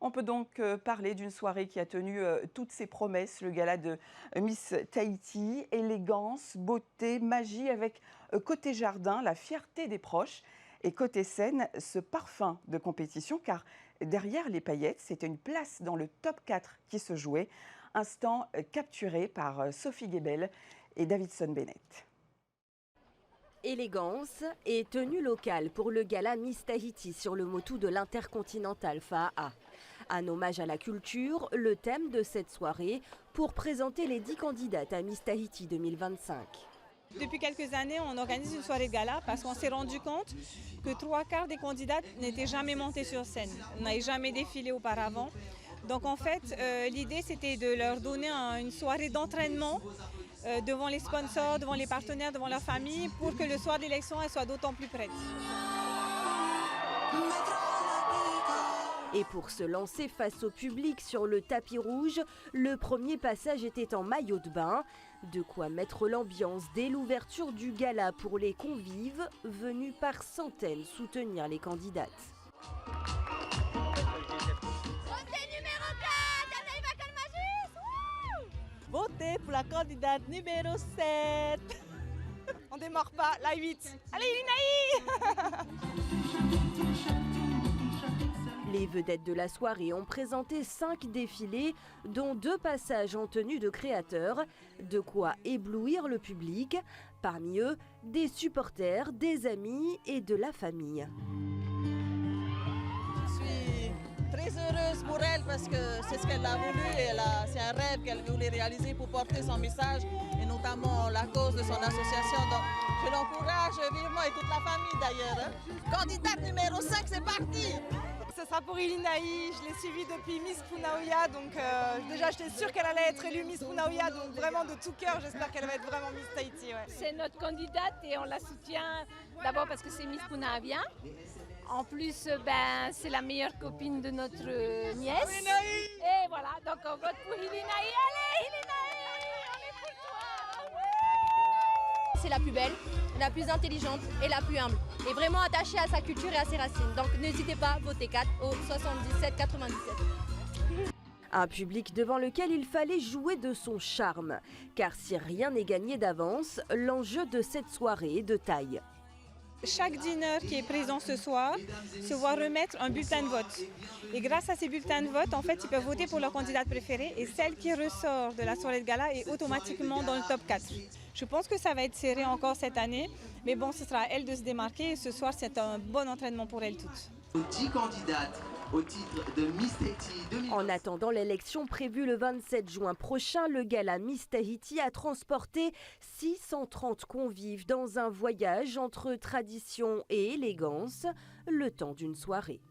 On peut donc parler d'une soirée qui a tenu toutes ses promesses, le gala de Miss Tahiti, élégance, beauté, magie, avec côté jardin, la fierté des proches, et côté scène, ce parfum de compétition, car derrière les paillettes, c'était une place dans le top 4 qui se jouait, instant capturé par Sophie Guébel et Davidson Bennett. Élégance et tenue locale pour le gala Miss Tahiti sur le motu de l'Intercontinental FAA. Un hommage à la culture, le thème de cette soirée pour présenter les 10 candidates à Miss Tahiti 2025. Depuis quelques années, on organise une soirée de gala parce qu'on s'est rendu compte que 3/4 des candidates n'étaient jamais montées sur scène, n'avaient jamais défilé auparavant. Donc en fait, l'idée c'était de leur donner une soirée d'entraînement devant les sponsors, devant les partenaires, devant leur famille, pour que le soir d'élection, elles soient d'autant plus prêtes. Et pour se lancer face au public sur le tapis rouge, le premier passage était en maillot de bain. De quoi mettre l'ambiance dès l'ouverture du gala pour les convives venus par centaines soutenir les candidates. Votez pour la candidate numéro 7. On démarre pas, la 8. Allez, Linaï. Les vedettes de la soirée ont présenté 5 défilés, dont 2 passages en tenue de créateurs, de quoi éblouir le public. Parmi eux, des supporters, des amis et de la famille. Très heureuse pour elle parce que c'est ce qu'elle a voulu et c'est un rêve qu'elle voulait réaliser pour porter son message et notamment la cause de son association. Donc je l'encourage vivement et toute la famille d'ailleurs. Candidate numéro 5, c'est parti! Ce sera pour Ilinaï, je l'ai suivie depuis Miss Punaouia, donc déjà j'étais sûre qu'elle allait être élue Miss Punaouia, donc vraiment de tout cœur j'espère qu'elle va être vraiment Miss Tahiti. Ouais. C'est notre candidate et on la soutient d'abord parce que c'est Miss Punaouia. En plus, c'est la meilleure copine de notre nièce. Et voilà, donc on vote pour Ilinaï. Allez, Ilinaï, on est pour toi. Ouais. C'est la plus belle, la plus intelligente et la plus humble. Et vraiment attachée à sa culture et à ses racines. Donc n'hésitez pas, votez 4 au 77 97. Un public devant lequel il fallait jouer de son charme. Car si rien n'est gagné d'avance, l'enjeu de cette soirée est de taille. Chaque dîneur qui est présent ce soir se voit remettre un bulletin de vote. Et grâce à ces bulletins de vote, en fait, ils peuvent voter pour leur candidate préférée et celle qui ressort de la soirée de gala est automatiquement dans le top 4. Je pense que ça va être serré encore cette année, mais bon, ce sera à elle de se démarquer et ce soir, c'est un bon entraînement pour elles toutes. 10 candidates au titre de Miss Tahiti 2020. En attendant l'élection prévue le 27 juin prochain, le gala Miss Tahiti a transporté 630 convives dans un voyage entre tradition et élégance, le temps d'une soirée.